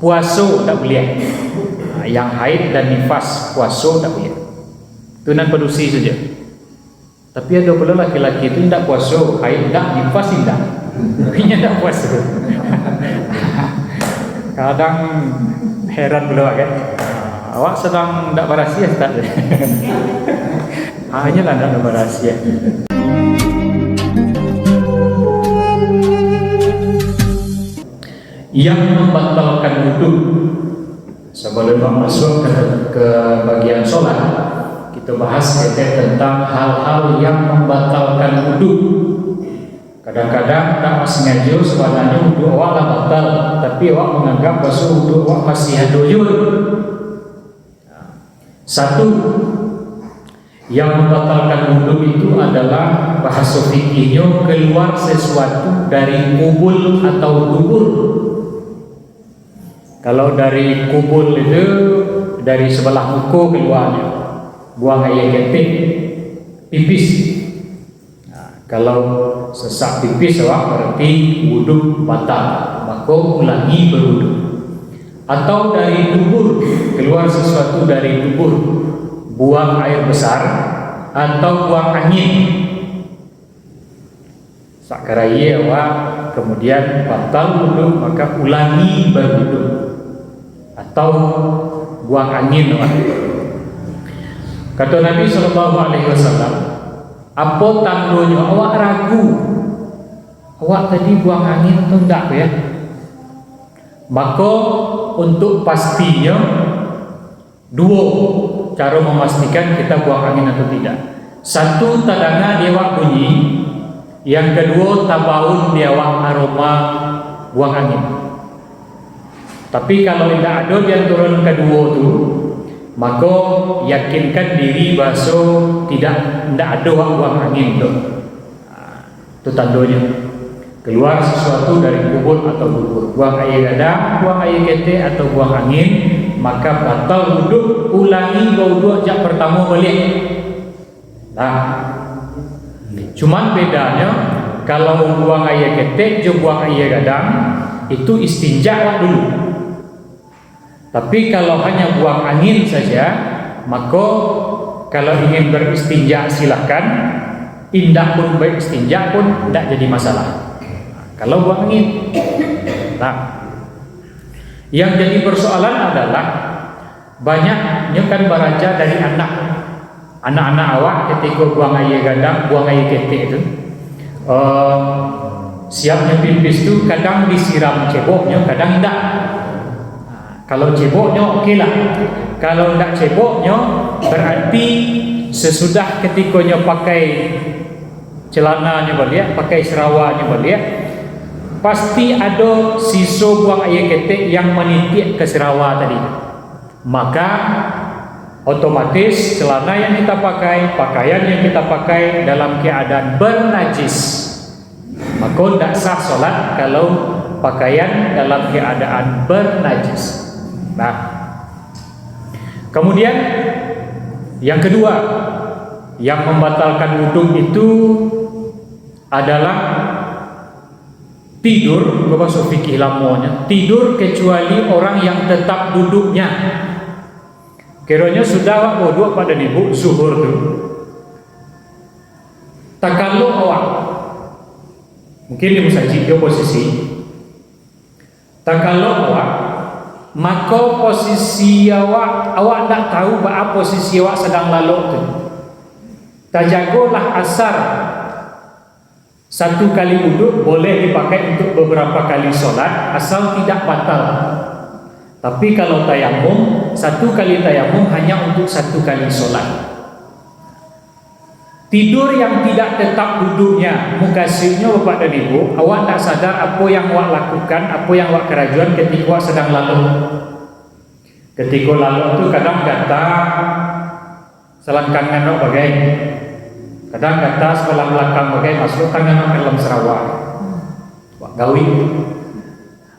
puasa tak boleh. Yang haid dan nifas puasa tak boleh. Itu nan padusi saja. Tapi ada pula laki-laki itu tidak puasa, haid tidak, nifas tidak. Punya tidak puasa. Kadang heran pula kan. Awak sedang tidak berasia tak? Hanya lah tidak berasia. Yang membatalkan wudu. Sebelum masuk ke bagian sholat, kita bahas tentang hal-hal yang membatalkan wudu. Kadang-kadang tak sengaja sebenarnya wudu awak lah batal, tapi awak menganggap bahasa wudu awak masih ada juga. Satu, yang membatalkan wudu itu adalah bahasa fikihnya keluar sesuatu dari kubul atau dubur. Kalau dari kubul itu dari sebelah muka keluarnya, buang air ketik, pipis. Kalau sesak pipis awak berarti wudu batal, maka ulangi berwudu. Atau dari dubur, keluar sesuatu dari dubur, buang air besar atau buang angin. Sakaraya awak kemudian batal wudu, maka ulangi berwudu. Atau buang angin awak. Kata Nabi SAW, apa tandanya awak ragu awak tadi buang angin atau enggak ya? Maka untuk pastinya dua cara memastikan kita buang angin atau tidak. Satu, tadanga dia awak bunyi. Yang kedua, tabaun dia awak aroma buang angin. Tapi kalau tidak ada di antara kedua tu, maka yakinkan diri bahasa tidak ada buang angin tu. Itu tandanya keluar sesuatu dari kubur atau dubur. Buang air gadang, buang air ketek atau buang angin, maka batal wudu. Ulangi wudu jak pertama balik. Nah, cuman bedanya kalau buang air ketek je buang air gadang itu istinja lah dulu. Tapi kalau hanya buang angin saja, maka kalau ingin beristinja silahkan. Indah pun beristinja pun tidak jadi masalah. Kalau buang angin. Nah, yang jadi persoalan adalah banyaknya kan beraja dari anak-anak awak ketika buang air gadang, buang air ketek itu. Siapnya pipis itu kadang disiram ceboknya, kadang tidak. Kalau ceboknya okey lah. Kalau tidak ceboknya berarti sesudah ketikanya pakai celananya balik, pakai serawanya balik, pasti ada sisa buang air ketek yang menitik ke serawa tadi. Maka otomatis celana yang kita pakai, pakaian yang kita pakai dalam keadaan bernajis. Maka tidak sah solat kalau pakaian dalam keadaan bernajis. Nah, kemudian yang kedua yang membatalkan wudu itu adalah tidur. Bahasa fikih lamanya tidur kecuali orang yang tetap duduknya. Kiranya sudah wudu pada nibu zuhur tu, takallu awak mungkin di musajid ke posisi takallu awak, maka posisi awak tak tahu apa posisi awak sedang lalu tu. Tajagalah asar. Satu kali wuduk boleh dipakai untuk beberapa kali solat asal tidak batal. Tapi kalau tayamum, satu kali tayamum hanya untuk satu kali solat. Tidur yang tidak tetap duduknya, mukasihnya bapak dan ibu, awak tak sadar apa yang awak lakukan, apa yang awak kerajuan ketika awak sedang lalu. Ketika lalu itu kadang kata selangkangan awak bagai, kadang kata sebelah belakang bagai masuk tangan awak dalam serawak, awak gawi,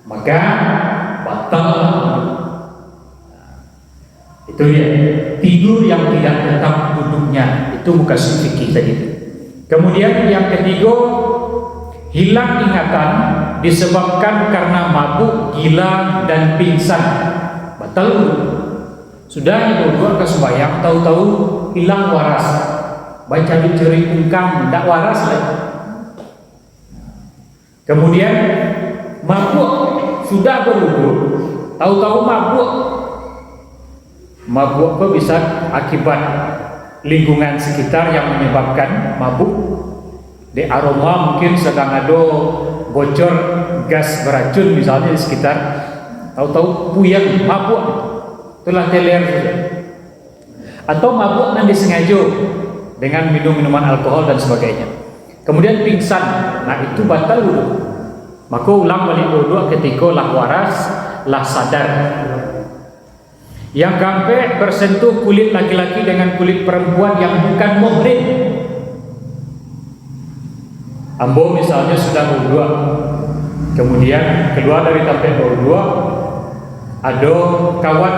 maka batal. Itu dia, tidur yang tidak tetap duduknya, itu bukan fikih tadi. Kemudian yang ketiga, hilang ingatan disebabkan karena mabuk, gila, dan pingsan, batal wudhu. Sudah berwudhu ke sembahyang, tahu-tahu hilang waras, baca dicuri ungkang, tidak waras lagi. Kemudian mabuk, sudah berwudhu, tahu-tahu mabuk. Mabuk kok bisa akibat lingkungan sekitar yang menyebabkan mabuk. Di aroma mungkin sedang ada bocor gas beracun misalnya di sekitar, tahu-tahu puyeng, mabuk, itulah teler saja. Atau mabuk yang disengaja dengan minum minuman alkohol dan sebagainya. Kemudian pingsan, nah itu batal wudhu. Maka ulang balik wudhu ketika lah waras, lah sadar. Yang sampai bersentuh kulit laki-laki dengan kulit perempuan yang bukan muhrim. Ambo misalnya sudah wudhu, kemudian keluar dari tempat wudhu, ada kawan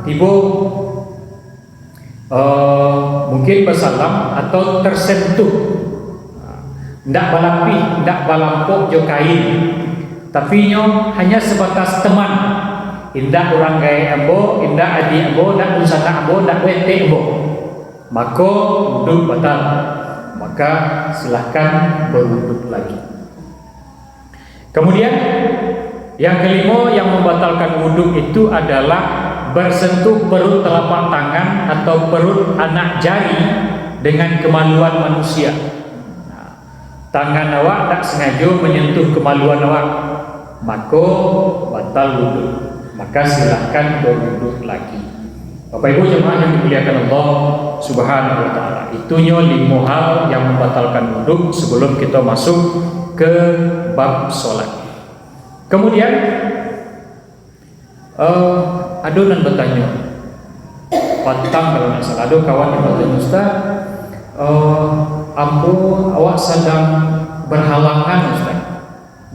tiba mungkin bersalam atau tersentuh, tidak balapi, tidak balampok jo kain, tapi hanya sebatas teman. Indah orang gaya ambo, indah adik ambo, indah usana ambo, indah wete ambo, maka wudhu batal. Maka silahkan berwudhu lagi. Kemudian yang kelima yang membatalkan wudhu itu adalah bersentuh perut telapak tangan atau perut anak jari dengan kemaluan manusia. Tangan awak tak sengaja menyentuh kemaluan awak, maka batal wudhu. Maka silahkan berwudhu lagi. Bapak Ibu jemaah yang dimuliakan Allah Subhanahu wa taala, itunya 5 hal yang membatalkan wudhu sebelum kita masuk ke bab sholat. Kemudian adonan bertanya, patang kalau tidak salah, ada kawan yang bertanya, Ustaz, ambo awak sedang berhalangan Ustaz,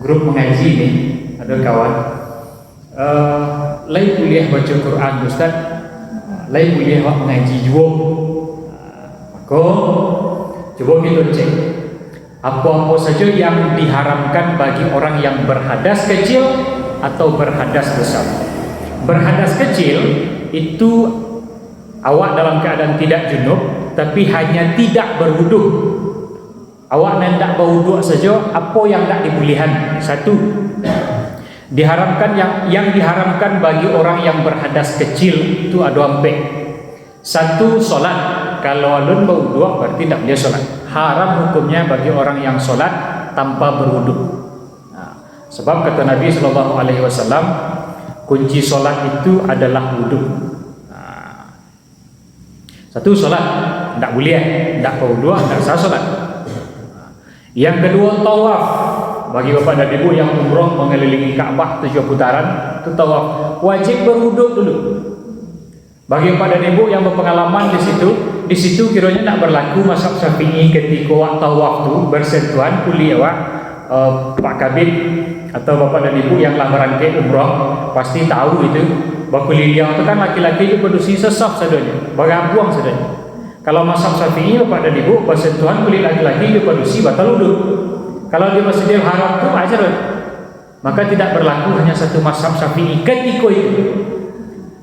grup mengaji ini, ada kawan lain kuliah baca Quran Ustaz, lain kuliah mengaji juga. Maka coba kita cek apa-apa saja yang diharamkan bagi orang yang berhadas kecil atau berhadas besar. Berhadas kecil itu awak dalam keadaan tidak junub tapi hanya tidak berwudhu. Awak hendak berwudhu saja, apa yang tak dibolehan? Satu, diharamkan yang diharamkan bagi orang yang berhadas kecil itu ada 4. Satu, solat. Kalau alun berwudhu berarti tidak boleh solat. Haram hukumnya bagi orang yang solat tanpa berwudhu. Sebab kata Nabi SAW, kunci solat itu adalah wudhu. Satu, solat tidak boleh, tidak berwudhu, tidak sah solat. Yang kedua, tawaf. Bagi bapak dan ibu yang umroh mengelilingi Ka'bah 7 putaran, itu tawaf, wajib berwudhu dulu. Bagi bapak dan ibu yang berpengalaman di situ kiranya tidak berlaku mazhab Syafi'i ketika waktu tawaf itu bersentuhan kulit awak. Pak Kabin atau bapak dan ibu yang lamaran ke umroh pasti tahu itu. Bakuliliang itu kan laki-laki itu produksi sesaf sadanya, bagabuang sadanya. Kalau mazhab Syafi'i bapak dan ibu bersentuhan kulit laki-laki itu produksi batal wudhu. Kalau di Masjidil Haram itu ajar, maka tidak berlaku hanya satu mazhab Syafi'i ketika itu.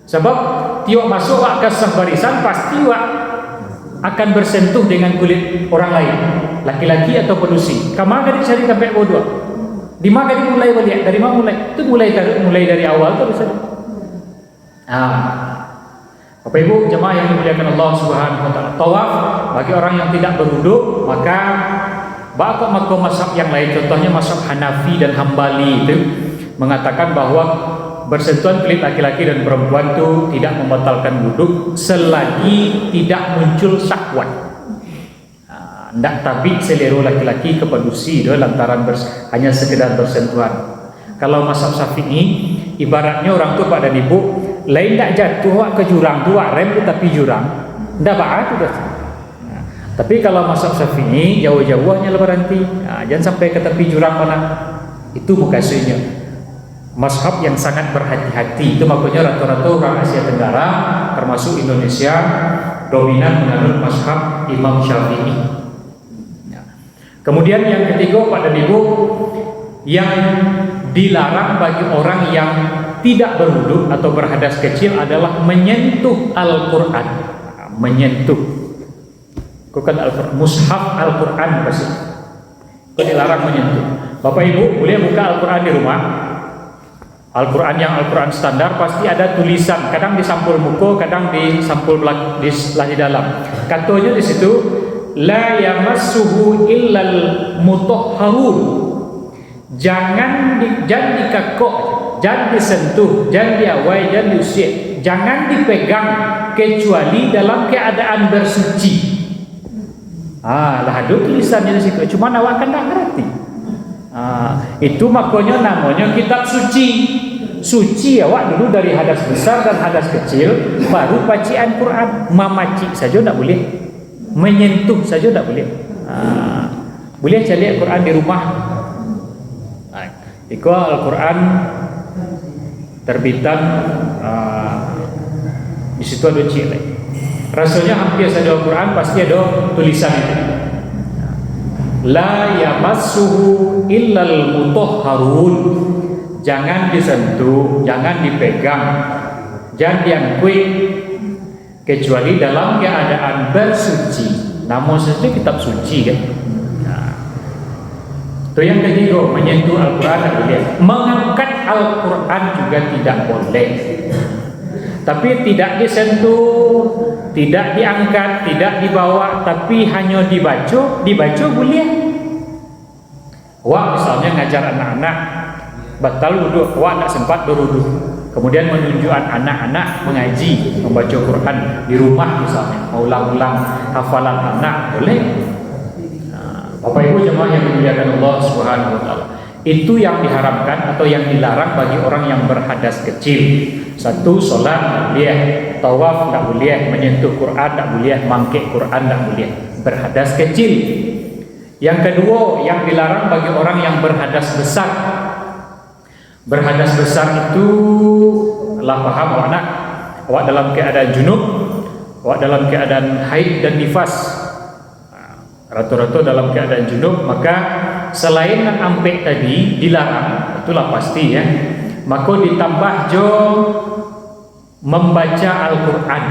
Sebab tiap masuk ke sah barisan pasti akan bersentuh dengan kulit orang lain, laki-laki atau penusi. Kamar dari cari sampai bodua. Di mana dimulai balik? Dari mana mulai? Itu mulai dari awal tuh bisa. Bapak Ibu jemaah yang dimuliakan Allah Subhanahu wa taala, tawaf bagi orang yang tidak berwudhu, maka bahkan mazhab yang lain, contohnya mazhab Hanafi dan Hambali itu mengatakan bahwa bersentuhan kulit laki-laki dan perempuan itu tidak membatalkan wudhu selagi tidak muncul syahwat. Tidak tabik selera laki-laki ke penusi itu lantaran hanya sekedar bersentuhan. Kalau mazhab Syafi'i ibaratnya orang tua pada ibu lain tak jatuh ke jurang tua rem tapi jurang tidak baat sudah. Tapi kalau mazhab Syafi'i jauh-jauhnya berhenti, jangan sampai ke tepi jurang mana. Itu mukasinya. Mazhab yang sangat berhati-hati. Itu makanya rata-rata orang Asia Tenggara termasuk Indonesia dominan menganut mazhab Imam Syafi'i. Kemudian yang ketiga pada ibu, yang dilarang bagi orang yang tidak berwudu atau berhadas kecil adalah menyentuh Al-Quran. Menyentuh, bukan Al-Quran, mushaf Al-Quran pasti. Itu dilarang menyentuh. Bapak Ibu boleh buka Al-Quran di rumah. Al-Quran yang Al-Quran standar pasti ada tulisan, kadang di sampul muka, kadang di sampul di sebelah di dalam. Katanya di situ, la yamassuhu illal mutahharun. Jangan dikakok, jangan disentuh, jangan diawai, jangan diusir, jangan dipegang kecuali dalam keadaan bersuci. Lah ada tulisannya di situ, cuma awak kan tak ngerti. Itu makanya namanya kitab suci. Suci awak dulu dari hadas besar dan hadas kecil, baru bacaan Quran. Memaci saja tak boleh, menyentuh saja tak boleh. Boleh cari Quran di rumah. Itu Al-Quran terbitan di situ ada cile. Rasanya hampir saja Al-Quran pasti ada tulisan itu. La yamassuhu illal mutahharun. Jangan disentuh, jangan dipegang, jangan diangkui kecuali dalam keadaan bersuci. Namun sesuatu kitab suci kan. Itu yang ketiga, menyentuh Al-Quran tak boleh. Mengangkat Al-Quran juga tidak boleh. Tapi tidak disentuh, tidak diangkat, tidak dibawa, tapi hanya dibaca boleh. Wah, misalnya ngajar anak-anak batal wudu, wah tak sempat berwudu. Kemudian menunjukkan anak-anak mengaji, membaca Quran di rumah misalnya, ulang-ulang hafalan anak boleh. Bapak Ibu jemaah yang dimuliakan Allah Subhanahu wa taala. Itu yang diharamkan atau yang dilarang bagi orang yang berhadas kecil. Satu, salat tak boleh, tawaf tak boleh, menyentuh Quran tak boleh, mangkik Quran tak boleh, berhadas kecil. Yang kedua, yang dilarang bagi orang yang berhadas besar. Berhadas besar itu lah paham awak nak. Awak dalam keadaan junub, awak dalam keadaan haid dan nifas. Rata-rata dalam keadaan junub, maka selain nak ampek tadi dilarang, itulah pasti ya. Maka ditambah jo membaca Al-Quran,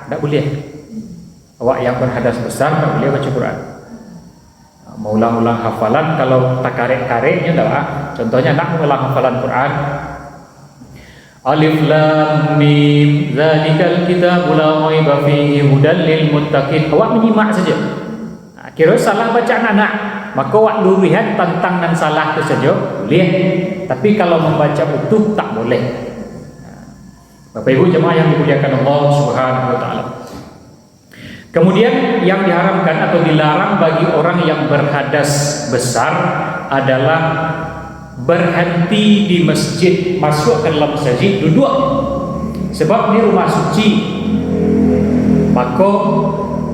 tak boleh. Awak yang berhadas besar tak boleh baca Quran. Mengulang-ulang hafalan kalau tak karek-kareknya dah. Contohnya nak mengulang hafalan Quran. Alif Lam Mim Zalikal kitabul la raiba fihi hudal lil muttaqin. Awak menyimak saja. Kira salah bacaan anak, maka awak lurihan tentang dan salah itu saja boleh. Tapi kalau membaca utuh tak boleh. Bapak Ibu jemaah yang dimuliakan Allah Subhanahu wa taala. Kemudian yang diharamkan atau dilarang bagi orang yang berhadas besar adalah berhenti di masjid, masuk ke dalam masjid duduk. Sebab di rumah suci, maka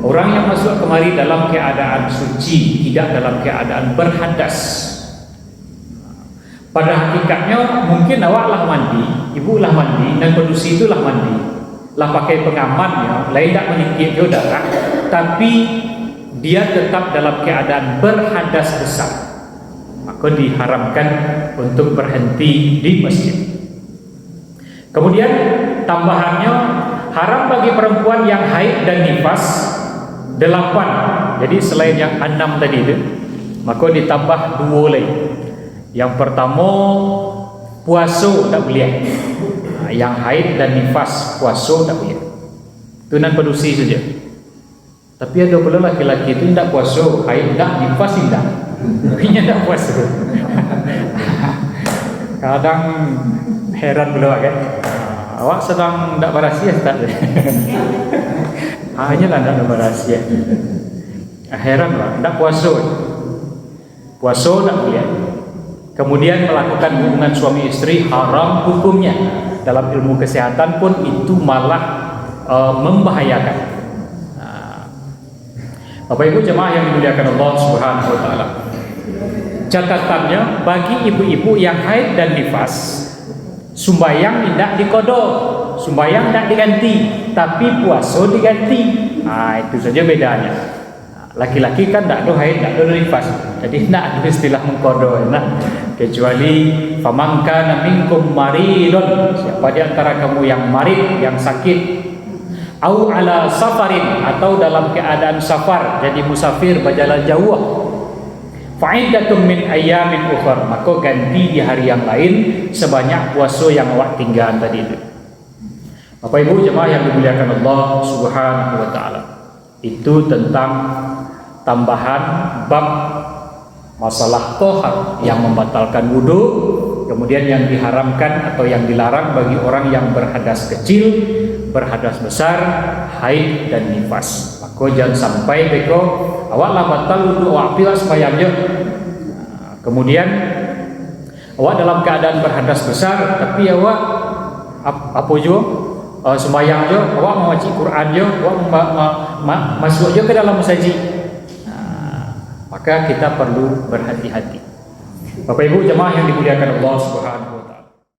orang yang masuk kemari dalam keadaan suci, tidak dalam keadaan berhadas. Pada hakikatnya mungkin awak lah mandi, ibu lah mandi, dan pendusi itu lah mandi, lah pakai pengamannya, lain tak menikik dia darah, tapi dia tetap dalam keadaan berhadas besar. Maka diharamkan untuk berhenti di masjid. Kemudian tambahannya, haram bagi perempuan yang haid dan nifas 8. Jadi selain yang 6 tadi itu, maka ditambah 2 lagi. Yang pertama, puasa tak boleh. Yang haid dan nifas puasa tak boleh. Itu nan pendusi saja. Tapi ada pula laki-laki itu tidak puasa, haid tak, nifas tidak. Akhirnya tak puasa. Kadang heran pula kan. Awak sedang tak berahsia tak? Hanya lah tak berahsia. Heran lah, tak puasa. Puasa tak boleh. Kemudian melakukan hubungan suami istri haram hukumnya. Dalam ilmu kesehatan pun itu malah membahayakan. Bapak Ibu jemaah yang dimuliakan Allah Subhanahu wa taala. Catatannya bagi ibu-ibu yang haid dan nifas, sembahyang tidak dikodok, sembahyang tidak diganti, tapi puasa diganti. Itu saja bedanya. Laki-laki kan tidak ada haid, tidak ada nifas, jadi tidak ada istilah mengkodo, kecuali famangka minkum maridun, siapa di antara kamu yang marid, yang sakit, au ala safarin, atau dalam keadaan safar, jadi musafir berjalan jauh, fa'iddatum min ayyamin ukhra, maka ganti di hari yang lain sebanyak puasa yang awak tinggal tadi itu. Bapak Ibu jemaah yang dimuliakan Allah Subhanahu wa taala. Itu tentang tambahan bab masalah tohar yang membatalkan wudu, kemudian yang diharamkan atau yang dilarang bagi orang yang berhadas kecil, berhadas besar, haid dan nifas. Maka jangan sampai beko awak lah batal wudu, awak pilih sembahyang je. Kemudian awak dalam keadaan berhadas besar, tapi awak apa jo sembahyang je, awak membaca Quran je, awak masuk je ke dalam masjid. Maka kita perlu berhati-hati. Bapak Ibu jemaah yang dimuliakan Allah Subhanahu wa taala.